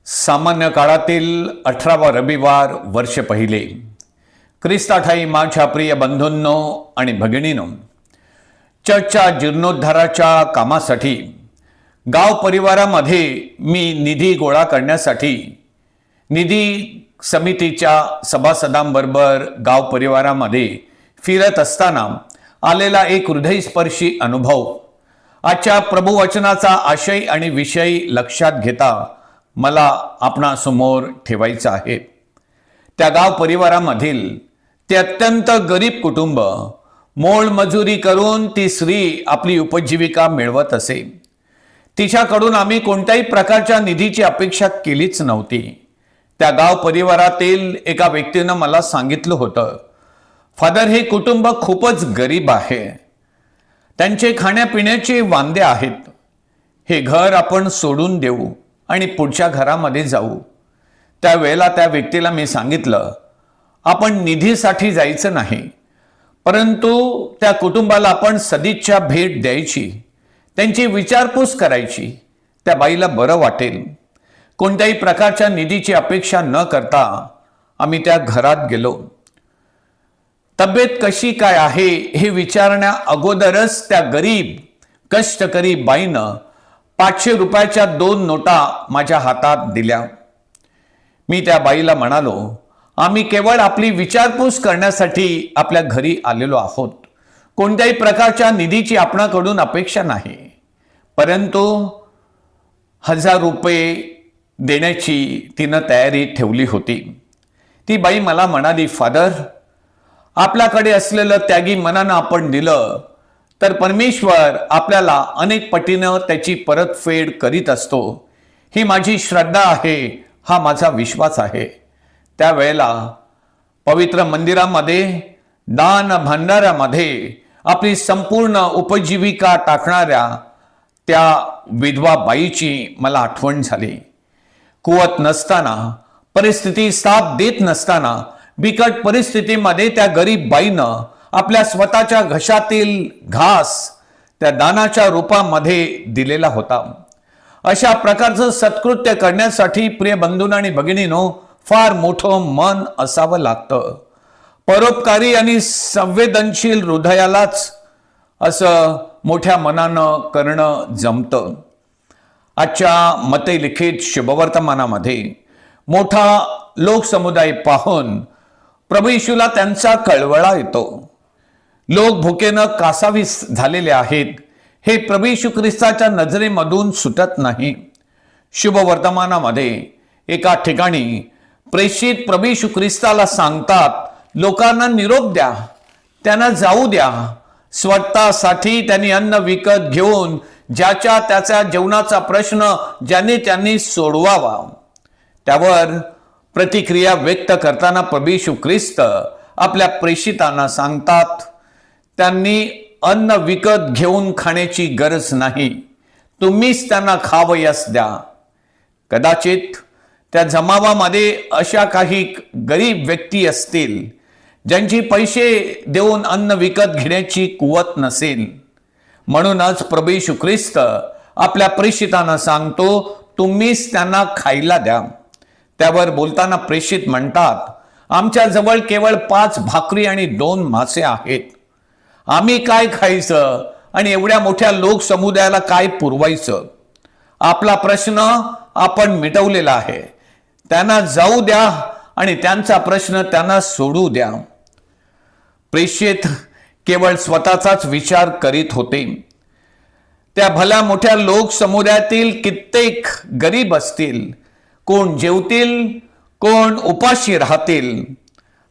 सामान्य काळातील 18वा रविवार वर्ष पहिले. ख्रिस्ताठाई माझ्या प्रिय बंधूंनो आणि भगिनींनो, चर्चच्या जीर्णोद्धाराच्या कामासाठी गाव परिवारामध्ये मी निधी गोळा करण्यासाठी निधी समितीच्या सभासदांबरोबर गाव परिवारामध्ये फिरत असताना आलेला एक हृदयस्पर्शी अनुभव आजच्या प्रभुवचनाचा आशय आणि विषय लक्षात घेता मला आपणासमोर ठेवायचं आहे. त्या गाव परिवारामधील ते अत्यंत गरीब कुटुंब मोलमजुरी करून ती स्त्री आपली उपजीविका मिळवत असे. तिच्याकडून आम्ही कोणत्याही प्रकारच्या निधीची अपेक्षा केलीच नव्हती. त्या गाव परिवारातील एका व्यक्तीनं मला सांगितलं होतं, फादर, हे कुटुंब खूपच गरीब आहे, त्यांचे खाण्यापिण्याचे वांदे आहेत, हे घर आपण सोडून देऊ आणि पुढच्या घरामध्ये जाऊ. त्यावेळेला त्या व्यक्तीला मी सांगितलं, आपण निधीसाठी जायचं नाही, परंतु त्या कुटुंबाला आपण सदिच्छा भेट द्यायची, त्यांची विचारपूस करायची, त्या बाईला बरं वाटेल. कोणत्याही प्रकारच्या निधीची अपेक्षा न करता आम्ही त्या घरात गेलो. तब्येत कशी काय आहे हे विचारण्या अगोदरच त्या गरीब कष्टकरी बाईनं 500 रुपयाच्या 2 नोटा माझ्या हातात दिल्या. मी त्या बाईला म्हणालो, आम्ही केवळ आपली विचारपूस करण्यासाठी आपल्या घरी आलेलो आहोत, कोणत्याही प्रकारच्या निधीची आपणाकडून अपेक्षा नाही, परंतु 1000 रुपये देण्याची तिनं तयारी ठेवली होती. ती बाई मला म्हणाली, फादर, आपल्याकडे असलेलं त्यागी मनानं आपण दिलं तर परमेश्वर आपल्याला अनेक पटीनं त्याची परतफेड करीत असतो. ही माझी श्रद्धा आहे, हा माझा विश्वास आहे. त्यावेळेला पवित्र मंदिरामध्ये दान भंडाऱ्यामध्ये आपली संपूर्ण उपजीविका टाकणाऱ्या त्या विधवा बाईची मला आठवण झाली. कुवत नसताना, परिस्थिती साथ देत नसताना, बिकट परिस्थितीमध्ये त्या गरीब बाईनं आपल्या स्वतःच्या घशातील घास त्या दानाच्या रूपामध्ये दिलेला होता. अशा प्रकारचं सत्कृत्य करण्यासाठी प्रिय बंधू आणि भगिनींनो, फार मोठं मन असावं लागतं. परोपकारी आणि संवेदनशील हृदयालाच असं मोठ्या मनानं करणं जमतं. आजच्या मते लिखित शुभवर्तमानामध्ये मोठा लोकसमुदाय पाहून प्रभू येशूला त्यांचा कळवळा येतो. लोक भुकेनं कासावीस झालेले आहेत, हे प्रभू येशू ख्रिस्ताच्या नजरेमधून सुटत नाही. शुभवर्तमानामध्ये एका ठिकाणी प्रेषित प्रभू येशू ख्रिस्ताला सांगतात, लोकांना निरोप द्या, त्यांना जाऊ द्या. स्वतःसाठी त्यांनी अन्न विकत घेऊन ज्याच्या त्याच्या जेवणाचा प्रश्न ज्यांनी त्यांनी सोडवावा. त्यावर प्रतिक्रिया व्यक्त करताना प्रभू येशू ख्रिस्त आपल्या प्रेषितांना सांगतात, त्यांनी अन्न विकत घेऊन खाण्याची गरज नाही, तुम्हीच त्यांना खावयास द्या. कदाचित त्या जमावामध्ये अशा काही गरीब व्यक्ती असतील ज्यांची पैसे देऊन अन्न विकत घेण्याची कुवत नसेल. म्हणूनच प्रभू येशू ख्रिस्त आपल्या प्रेषितांना सांगतो, तुम्हीच त्यांना खायला द्या. त्यावर बोलताना प्रेषित म्हणतात, आमच्या जवळ केवळ 5 भाकरी आणि 2 मासे आहेत, आम्ही काय खायचं आणि एवढ्या मोठ्या लोकसमुदायाला काय पुरवायचं? आपला प्रश्न आपण मिटवलेला आहे, त्यांना जाऊ द्या आणि त्यांचा प्रश्न त्यांना सोडू द्या. प्रेषित केवळ स्वतःचाच विचार करीत होते. त्या भल्या मोठ्या लोकसमुदायातील कित्येक गरीब असतील, कोण जेवतील, कोण उपाशी राहतील,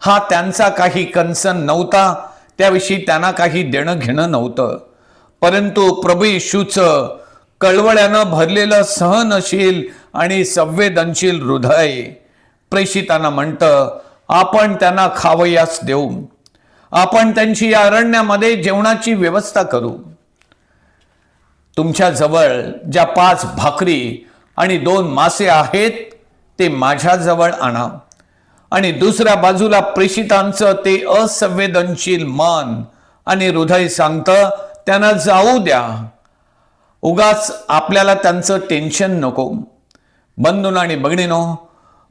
हा त्यांचा काही कन्सर्न नव्हता, त्याविषयी त्यांना काही देणं घेणं नव्हतं. परंतु प्रभू येशूचं कळवळ्यानं भरलेलं सहनशील आणि संवेदनशील हृदय प्रेषितांना म्हणतं, आपण त्यांना खावयास देऊ, आपण त्यांची या अरण्यामध्ये जेवणाची व्यवस्था करू. तुमच्या जवळ ज्या 5 भाकरी आणि 2 मासे आहेत ते माझ्याजवळ आणा. आणि दुसऱ्या बाजूला प्रेषितांचं ते असंवेदनशील मन आणि हृदय सांगतं, त्यांना जाऊ द्या, उगाच आपल्याला त्यांचं टेन्शन नको. बंधूंनो आणि भगिनीनो,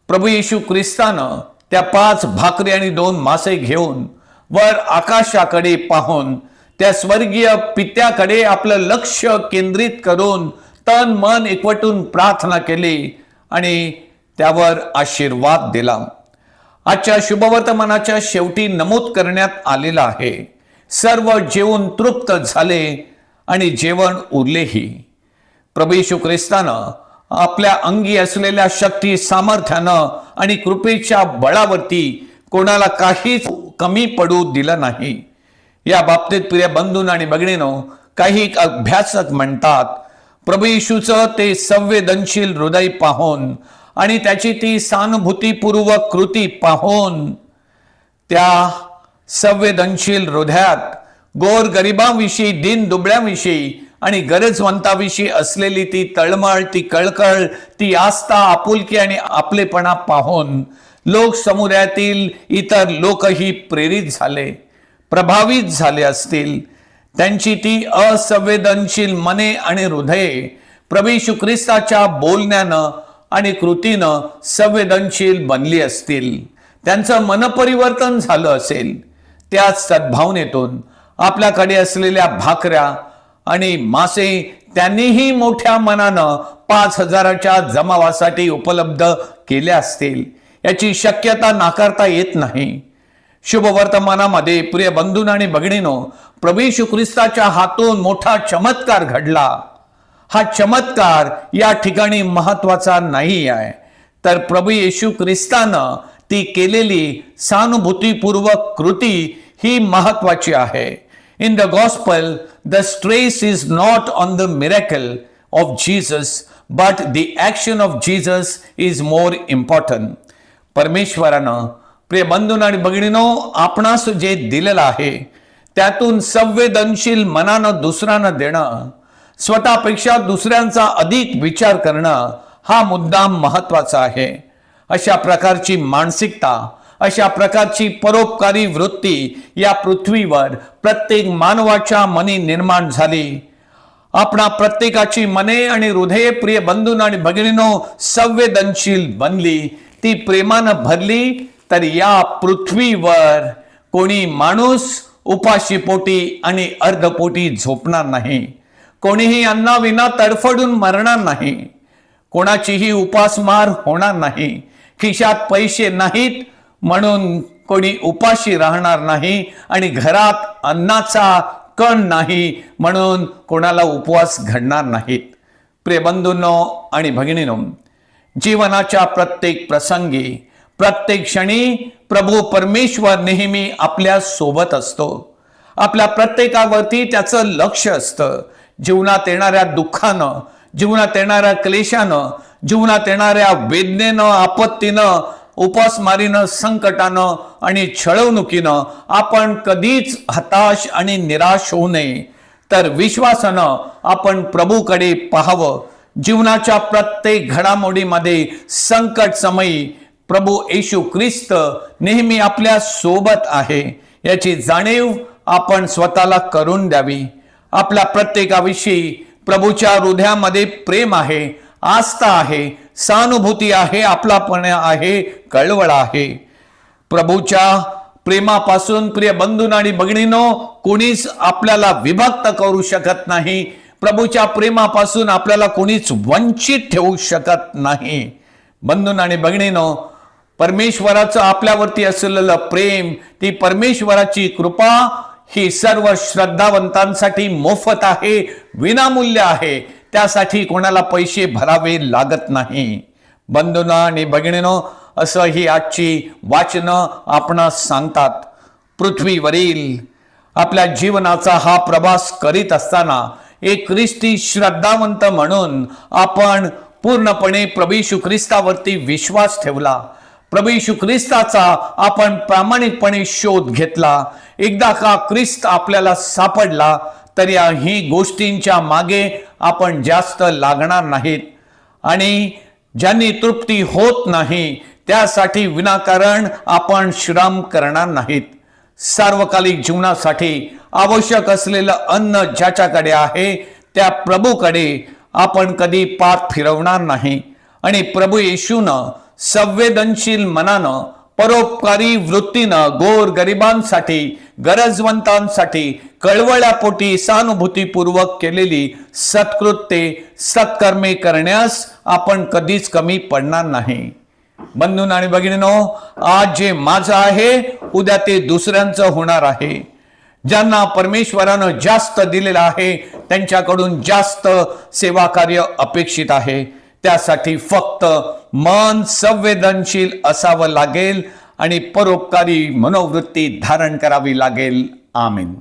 प्रभू येशू ख्रिस्तानं त्या 5 भाकरी आणि 2 मासे घेऊन वर आकाशाकडे पाहून त्या स्वर्गीय पित्याकडे आपलं लक्ष केंद्रित करून तन मन एकवटून प्रार्थना केली आणि त्यावर आशीर्वाद दिला. आजच्या शुभवर्तमानाच्या शेवटी नमूद करण्यात आलेलं आहे, सर्व जेवून तृप्त झाले आणि जेवण उरलेही. प्रभू येशू ख्रिस्तानं आपल्या अंगी असलेल्या शक्ती, सामर्थ्यानं आणि कृपेच्या बळावरती कोणाला काहीच कमी पडू दिलं नाही. या बाबतीत प्रिय बंधूंनो आणि भगिनीनो, काही अभ्यासक म्हणतात, प्रभू येशूचं ते संवेदनशील हृदय पाहून आणि त्याची ती सहानुभूतीपूर्वक कृती पाहून त्या संवेदनशील हृदयात गोरगरिबांविषयी, दीन दुबळ्यांविषयी आणि गरजवंताविषयी असलेली ती तळमळ, ती कळकळ, ती आस्था, आपुलकी आणि आपलेपणा पाहून लोक समुदायातील इतर लोकही प्रेरित झाले, प्रभावित झाले असतील. त्यांची ती असंवेदनशील मने आणि हृदये प्रभू येशू ख्रिस्ताच्या बोलण्यानं आणि कृतीनं संवेदनशील बनली असतील. त्यांचं मनपरिवर्तन झालं असेल. त्याच सद्भावनेतून आपल्याकडे असलेल्या भाकऱ्या आणि मासे त्यांनीही मोठ्या मनानं 5,000च्या जमावासाठी उपलब्ध केल्या असतील. याची शक्यता नाकारता येत नाही. शुभवर्तमानामध्ये प्रिय बंधूंनो आणि भगिनीनो, प्रभू येशू ख्रिस्ताच्या हातून मोठा चमत्कार घडला. हा चमत्कार या ठिकाणी महत्वाचा नाही आहे, तर प्रभू येशू ख्रिस्तानं ती केलेली सहानुभूतीपूर्वक कृती ही महत्वाची आहे. In the gospel, the stress is not on the miracle of Jesus, but the action of Jesus is more important. परमेश्वरानं प्रिय बंधूंनो आणि भगिनीनो आपणास जे दिलेलं आहे त्यातून संवेदनशील मनानं दुसऱ्यांना देणं, स्वतःपेक्षा दुसऱ्यांचा अधिक विचार करणं हा मुद्दाम महत्वाचा आहे. अशा प्रकारची मानसिकता, अशा प्रकारची परोपकारी वृत्ती या पृथ्वीवर प्रत्येक मानवाच्या मनी निर्माण झाली. आपणा प्रत्येकाची मने आणि हृदये प्रिय बंधूंनो आणि भगिनीनो संवेदनशील बनली, ती प्रेमानं भरली, तर या पृथ्वीवर कोणी माणूस उपाशीपोटी आणि अर्धपोटी झोपणार नाही. कोणीही अन्नाविना तडफडून मरणार नाही. कोणाचीही उपासमार होणार नाही. खिशात पैसे नाहीत म्हणून कोणी उपाशी राहणार नाही आणि घरात अन्नाचा कण नाही म्हणून कोणाला उपवास घडणार नाहीत. प्रिय बंधूंनो आणि भगिनीनो, जीवनाच्या प्रत्येक प्रसंगी, प्रत्येक क्षणी प्रभू परमेश्वर नेहमी आपल्या सोबत असतो. आपल्या प्रत्येकावरती त्याचं लक्ष असतं. जीवनात येणाऱ्या दुःखानं, जीवनात येणाऱ्या क्लेशानं, जीवनात येणाऱ्या वेदनेनं, आपत्तीनं, उपासमारीनं, संकटानं आणि छळवणुकीनं आपण कधीच हताश आणि निराश होऊ नये, तर विश्वासानं आपण प्रभूकडे पाहावं. जीवनाच्या प्रत्येक घडामोडीमध्ये, संकट समयी प्रभू येशू ख्रिस्त नेहमी आपल्या सोबत आहे याची जाणीव आपण स्वतःला करून द्यावी. आपल्या प्रत्येकाविषयी प्रभूच्या हृदयामध्ये प्रेम आहे, आस्था आहे, सहानुभूती आहे, आपलापण आहे, कळवळ आहे. प्रभूच्या प्रेमापासून प्रिय बंधूंनो आणि भगिनीनो कोणीच आपल्याला विभक्त करू शकत नाही. प्रभूच्या प्रेमापासून आपल्याला कोणीच वंचित ठेवू शकत नाही. बंधूंनो आणि भगिनीनो, परमेश्वराचं आपल्यावरती असलेलं प्रेम, ती परमेश्वराची कृपा ही सर्व श्रद्धावंतांसाठी मोफत आहे, विनामूल्य आहे. त्यासाठी कोणाला पैसे भरावे लागत नाही. बंधूंनो आणि भगिनीनो, असं ही आजची वाचनं आपणास सांगतात. पृथ्वीवरील आपल्या जीवनाचा हा प्रवास करीत असताना एक ख्रिस्ती श्रद्धावंत म्हणून आपण पूर्णपणे प्रभू येशू ख्रिस्तावरती विश्वास ठेवला. प्रभू येशू ख्रिस्ताचा आपण प्रामाणिकपणे शोध घेतला. एकदा का ख्रिस्त आपल्याला सापडला तर याही गोष्टींच्या मागे आपण जास्त लागणार नाहीत आणि ज्यांनी तृप्ती होत नाही त्यासाठी विनाकारण आपण श्रम करणार नाहीत. सार्वकालिक जीवनासाठी आवश्यक असलेलं अन्न ज्याच्याकडे आहे त्या प्रभूकडे आपण कधी पाठ फिरवणार नाही. आणि प्रभू येशूनं संवेदनशील मनानं, परोपकारी वृत्तीनं गोरगरिबांसाठी, गरजवंतांसाठी कळवळ्यापोटी सहानुभूतीपूर्वक केलेली सत्कृत्ये, सत्कर्मे करण्यास आपण कधीच कमी पडणार नाही. बंधून आणि भगिनींनो, आज जे माझं आहे उद्या ते दुसऱ्यांचं होणार आहे. ज्यांना परमेश्वरानं जास्त दिलेलं आहे त्यांच्याकडून जास्त सेवा कार्य अपेक्षित आहे. त्यासाठी फक्त मन संवेदनशील असावं लागेल आणि परोपकारी मनोवृत्ती धारण करावी लागेल. आमीन.